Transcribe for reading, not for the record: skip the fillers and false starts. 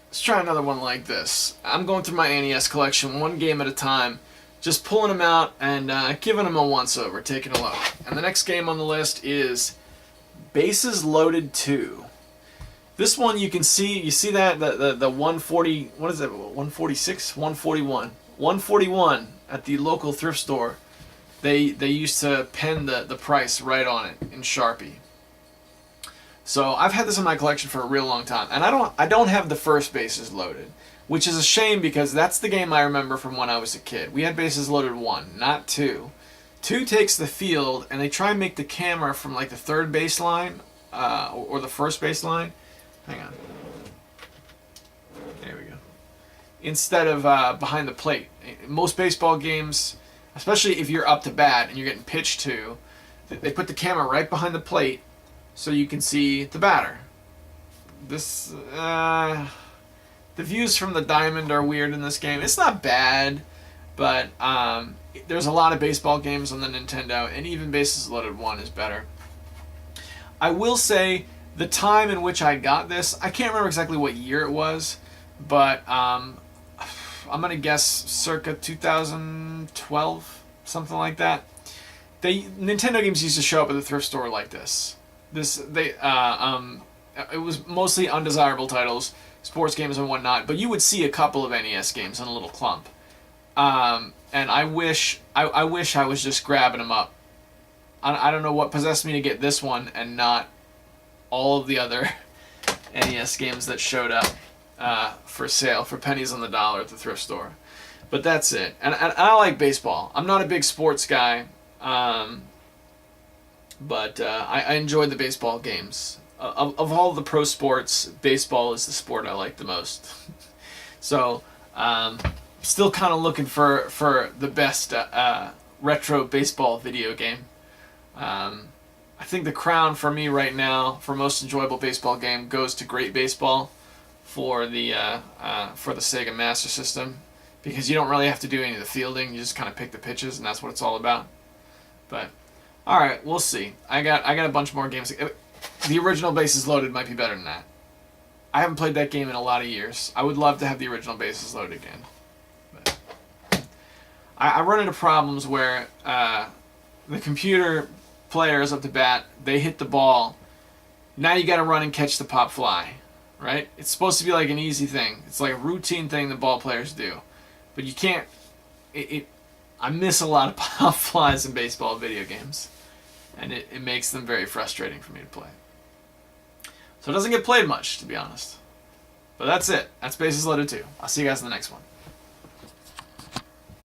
Let's try another one like this. I'm going through my NES collection one game at a time, just pulling them out and giving them a once-over, taking a look. And the next game on the list is Bases Loaded 2. This one you can see, you see that, the 140, what is it, 146? 141. 141 at the local thrift store. They used to pen the price right on it in Sharpie. So I've had this in my collection for a real long time, and I don't have the first Bases Loaded, which is a shame because that's the game I remember from when I was a kid. We had Bases Loaded 1, not 2. 2 takes the field, and they try and make the camera from like the third baseline or the first baseline. Hang on. There we go. Instead of behind the plate. Most baseball games, especially if you're up to bat and you're getting pitched to, they put the camera right behind the plate so you can see the batter. This, the views from the diamond are weird in this game. It's not bad, but there's a lot of baseball games on the Nintendo, and even Bases Loaded 1 is better. I will say, the time in which I got this, I can't remember exactly what year it was, but I'm going to guess circa 2012, something like that. Nintendo games used to show up at the thrift store like this. It was mostly undesirable titles, sports games and whatnot, but you would see a couple of NES games in a little clump. And I wish I was just grabbing them up. I don't know what possessed me to get this one and not all of the other NES games that showed up for sale for pennies on the dollar at the thrift store. But that's it. And I like baseball. I'm not a big sports guy, but I enjoy the baseball games. Of all the pro sports, baseball is the sport I like the most. So, still kind of looking for the best retro baseball video game. I think the crown for me right now for most enjoyable baseball game goes to Great Baseball for the Sega Master System, because you don't really have to do any of the fielding. You just kind of pick the pitches, and that's what it's all about. But all right, we'll see. I got a bunch more games. The original Bases Loaded might be better than that. I haven't played that game in a lot of years. I would love to have the original Bases Loaded again. But I run into problems where the computer players up to bat, they hit the ball. Now you got to run and catch the pop fly, right? It's supposed to be like an easy thing. It's like a routine thing that ball players do, but you can't. I miss a lot of pop flies in baseball video games, and it makes them very frustrating for me to play. So it doesn't get played much, to be honest. But that's it. That's Bases Loaded 2. I'll see you guys in the next one.